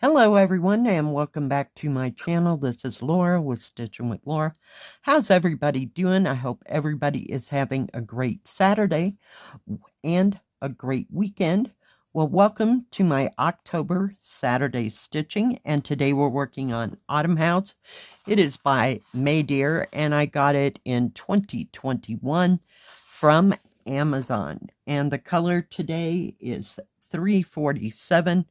Hello everyone and welcome back to my channel. This is Laura with Stitching with Laura. How's everybody doing? I hope everybody is having a great Saturday and a great weekend. Well, welcome to my October Saturday stitching, and today we're working on Autumn House. It is by MayDear and I got it in 2021 from Amazon, and the color today is 347.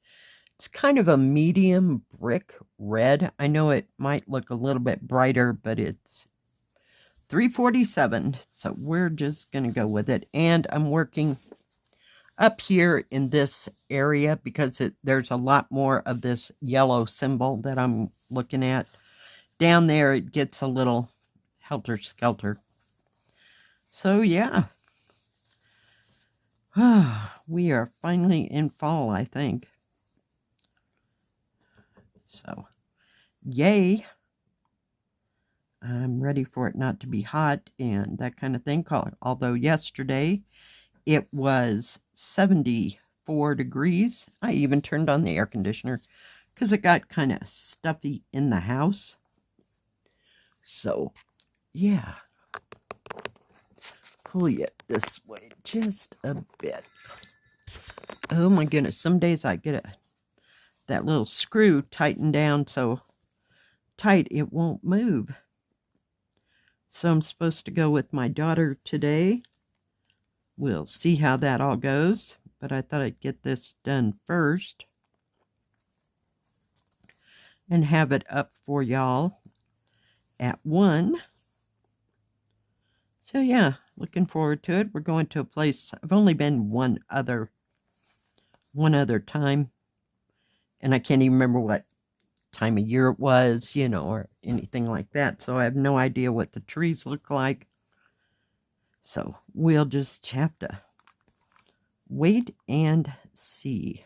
It's kind of a medium brick red. I know it might look a little bit brighter, but it's 347. So we're just going to go with it. And I'm working up here in this area because there's a lot more of this yellow symbol that I'm looking at. Down there, it gets a little helter-skelter. So yeah. We are finally in fall, I think. So, yay. I'm ready for it not to be hot and that kind of thing. Although yesterday it was 74 degrees. I even turned on the air conditioner because it got kind of stuffy in the house. So, yeah. Pull it this way just a bit. Oh my goodness. Some days I get that little screw tightened down so tight it won't move. So I'm supposed to go with my daughter today. We'll see how that all goes, but I thought I'd get this done first and have it up for y'all at 1. So yeah, looking forward to it. We're going to a place I've only been one other time, and I can't even remember what time of year it was, or anything like that. So I have no idea what the trees look like. So we'll just have to wait and see.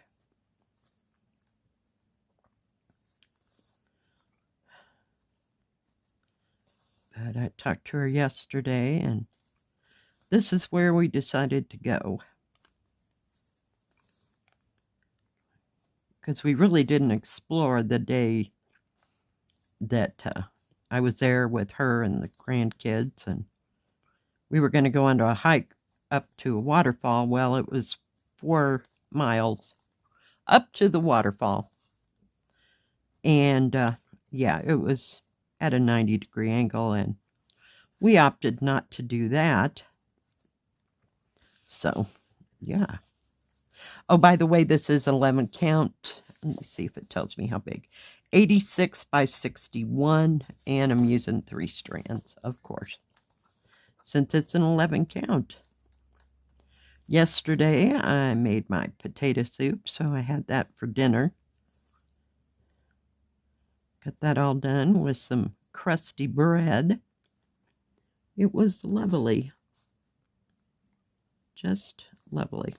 But I talked to her yesterday, and this is where we decided to go. Because we really didn't explore the day that I was there with her and the grandkids, and we were going to go on a hike up to a waterfall. Well, it was 4 miles up to the waterfall, and yeah, it was at a 90-degree angle, and we opted not to do that. So, yeah. Oh, by the way, this is 11 count. Let me see if it tells me how big. 86 by 61, and I'm using 3 strands, of course, since it's an 11 count. Yesterday, I made my potato soup, so I had that for dinner. Got that all done with some crusty bread. It was lovely. Just lovely.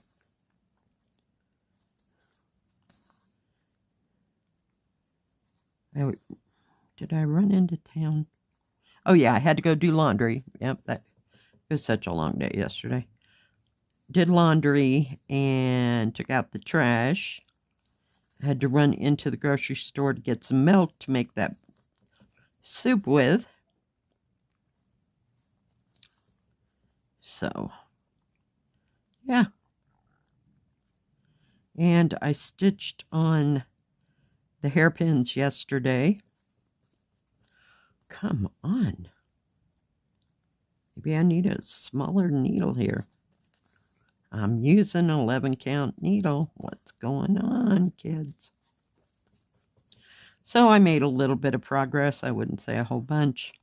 Did I run into town? Oh yeah, I had to go do laundry. Yep, it was such a long day yesterday. Did laundry and took out the trash. I had to run into the grocery store to get some milk to make that soup with. So, yeah. And I stitched on the hairpins yesterday. Come on. Maybe I need a smaller needle here. I'm using an 11 count needle. What's going on, kids? So I made a little bit of progress. I wouldn't say a whole bunch.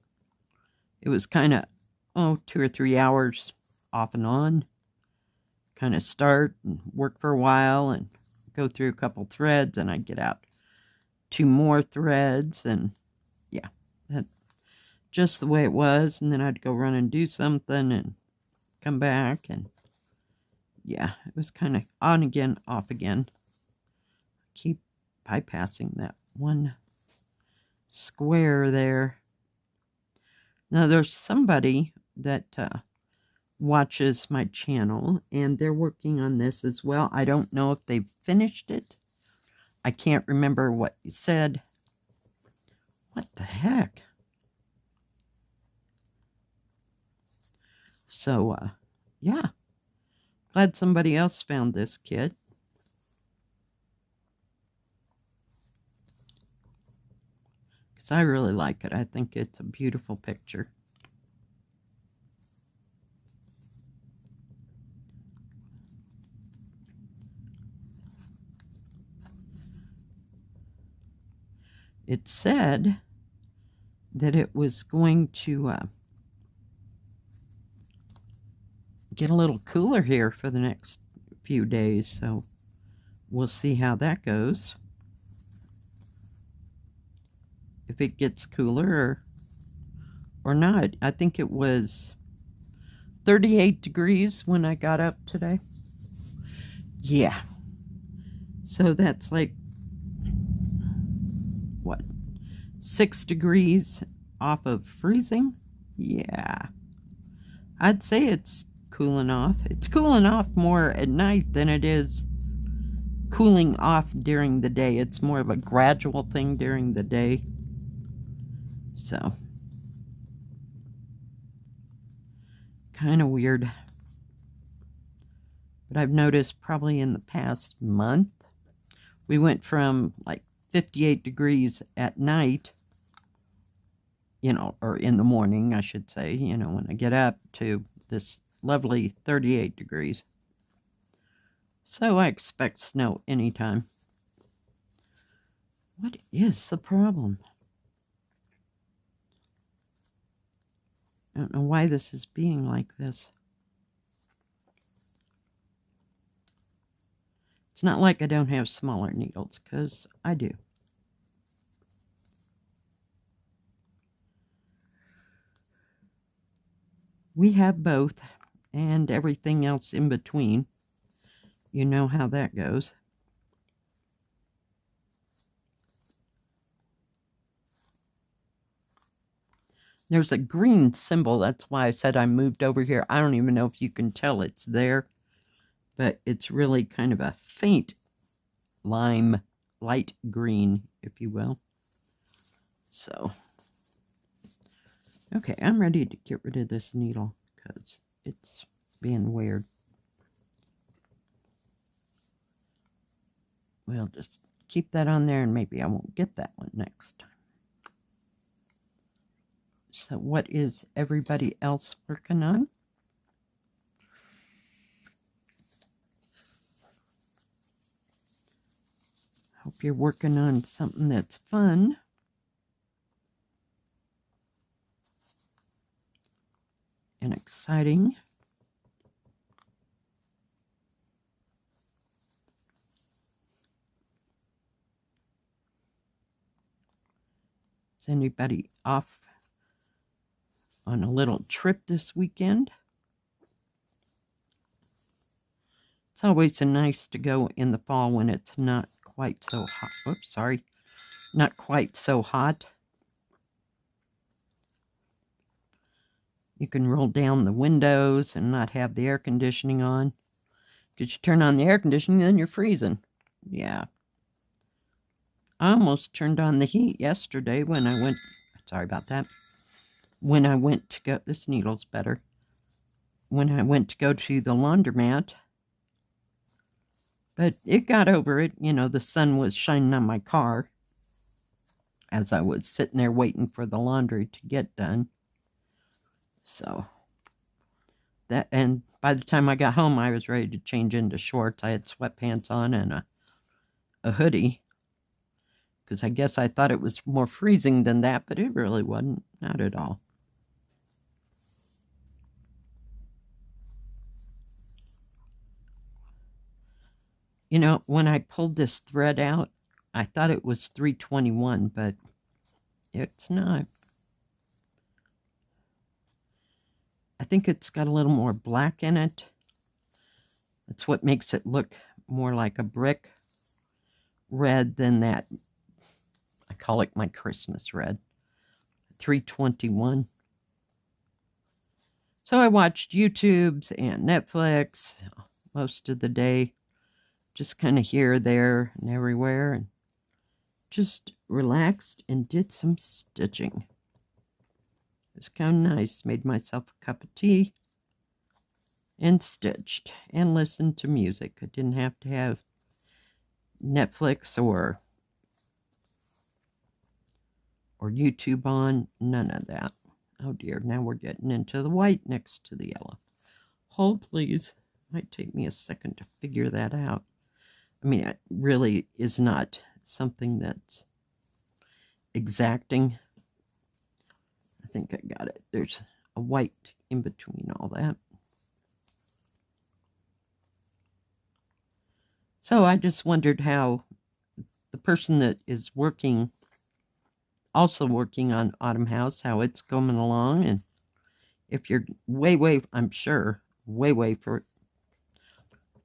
It was kind of, 2 or 3 hours off and on. Kind of start and work for a while and go through a couple threads, and I'd get out 2 more threads, and yeah, that's just the way it was. And then I'd go run and do something and come back, and yeah, it was kind of on again, off again. Keep bypassing that one square there. Now there's somebody that watches my channel, and they're working on this as well. I don't know if they've finished it. I can't remember what you said. What the heck? So, yeah. Glad somebody else found this kit. Because I really like it. I think it's a beautiful picture. It said that it was going to get a little cooler here for the next few days, so we'll see how that goes. If it gets cooler or not. I think it was 38 degrees when I got up today. Yeah. So that's like, what, 6 degrees off of freezing? Yeah. I'd say it's cooling off. It's cooling off more at night than it is cooling off during the day. It's more of a gradual thing during the day. So, kind of weird. But I've noticed probably in the past month, we went from like 58 degrees at night, you know, or in the morning, I should say, you know, when I get up, to this lovely 38 degrees. So I expect snow anytime. What is the problem? I don't know why this is being like this. It's not like I don't have smaller needles, because I do. We have both, and everything else in between. You know how that goes. There's a green symbol. That's why I said I moved over here. I don't even know if you can tell it's there, but it's really kind of a faint lime, light green, if you will. So, okay, I'm ready to get rid of this needle because it's being weird. We'll just keep that on there, and maybe I won't get that one next time. So what is everybody else working on? Hope you're working on something that's fun. And exciting. Is anybody off on a little trip this weekend? It's always nice to go in the fall when it's not quite so hot. Oops, sorry. Not quite so hot. You can roll down the windows and not have the air conditioning on. Because you turn on the air conditioning, then you're freezing. Yeah. I almost turned on the heat yesterday when I went... Sorry about that. When I went to go... This needle's better. When I went to go to the laundromat. But it got over it. You know, the sun was shining on my car as I was sitting there waiting for the laundry to get done. So, that, and by the time I got home, I was ready to change into shorts. I had sweatpants on and a hoodie. Because I guess I thought it was more freezing than that, but it really wasn't. Not at all. You know, when I pulled this thread out, I thought it was 321, but it's not. I think it's got a little more black in it. That's what makes it look more like a brick red than that. I call it my Christmas red. 321. So I watched YouTubes and Netflix most of the day. Just kind of here, there, and everywhere. And just relaxed and did some stitching. It was kind of nice. Made myself a cup of tea and stitched and listened to music. I didn't have to have Netflix or YouTube on. None of that. Oh dear, now we're getting into the white next to the yellow. Hold please. Might take me a second to figure that out. I mean, it really is not something that's exacting. I think I got it. There's a white in between all that. So I just wondered how the person that is also working on Autumn House, how it's coming along, and if you're way, I'm sure, way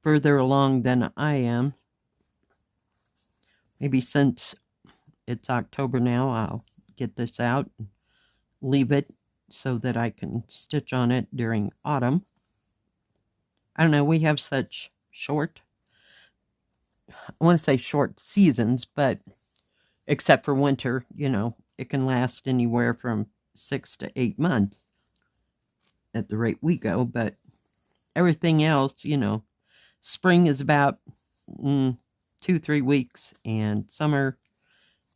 further along than I am. Maybe since it's October now, I'll get this out and leave it so that I can stitch on it during autumn. I don't know, we have such short, I want to say short seasons, but except for winter, you know, it can last anywhere from 6 to 8 months at the rate we go, but everything else, you know, spring is about 2-3 weeks, and summer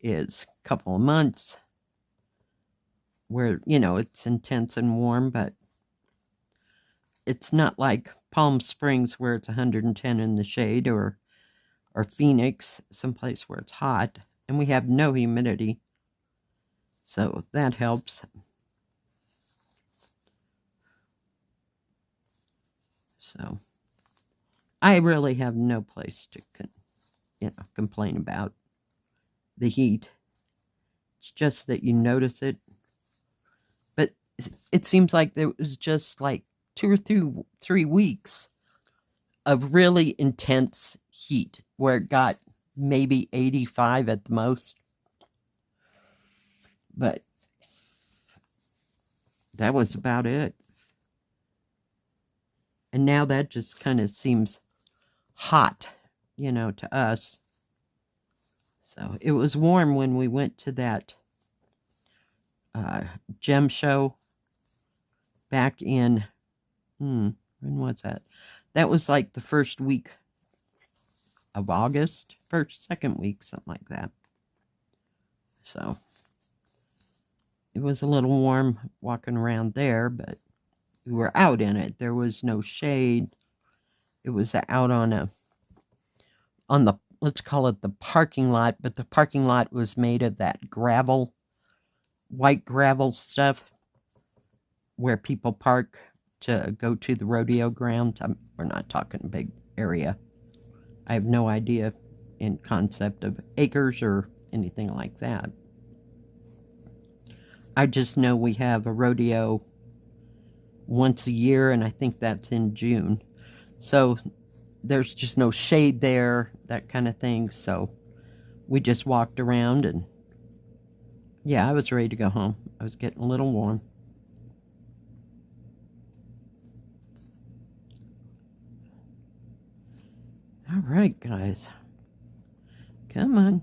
is a couple of months where, you know, it's intense and warm, but it's not like Palm Springs where it's 110 in the shade, or Phoenix, someplace where it's hot, and we have no humidity, so that helps. So I really have no place to complain about the heat. It's just that you notice it. But it seems like there was just like 2 or 3 weeks of really intense heat where it got maybe 85 at the most. But that was about it. And now that just kind of seems hot, you know, to us. So it was warm when we went to that gem show back in, when was that? That was like the first week of August, second week, something like that. So it was a little warm walking around there, but we were out in it. There was no shade. It was out on the, let's call it the parking lot, but the parking lot was made of that gravel, white gravel stuff where people park to go to the rodeo ground. We're not talking a big area. I have no idea in concept of acres or anything like that. I just know we have a rodeo once a year, and I think that's in June. So there's just no shade there, that kind of thing. So we just walked around, and yeah, I was ready to go home. I was getting a little warm. All right, guys. Come on.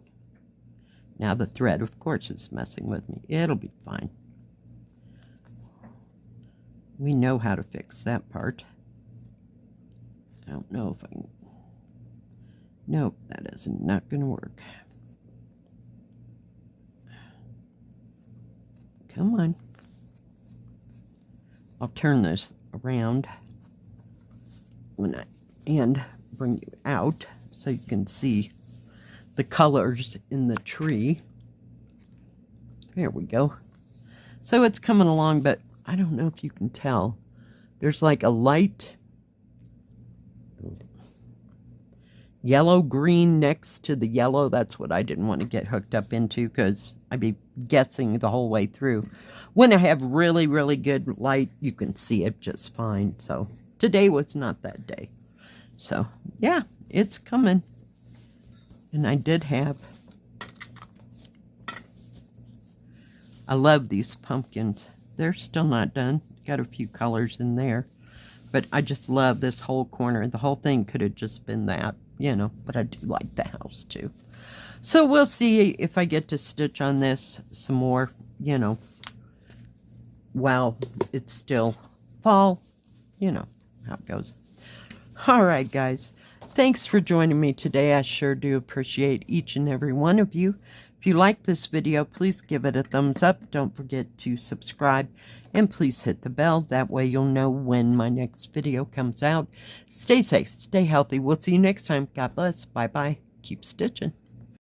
Now the thread, of course, is messing with me. It'll be fine. We know how to fix that part. I don't know if I can... Nope, that is not going to work. Come on. I'll turn this around and bring you out so you can see the colors in the tree. There we go. So it's coming along, but I don't know if you can tell. There's like a light yellow-green next to the yellow. That's what I didn't want to get hooked up into, because I'd be guessing the whole way through. When I have really, really good light, you can see it just fine. So today was not that day. So yeah, it's coming. And I did have... I love these pumpkins. They're still not done. Got a few colors in there. But I just love this whole corner. The whole thing could have just been that, you know. But I do like the house, too. So we'll see if I get to stitch on this some more, you know, while it's still fall. You know how it goes. All right, guys. Thanks for joining me today. I sure do appreciate each and every one of you. If you like this video, please give it a thumbs up. Don't forget to subscribe. And please hit the bell. That way you'll know when my next video comes out. Stay safe. Stay healthy. We'll see you next time. God bless. Bye-bye. Keep stitching.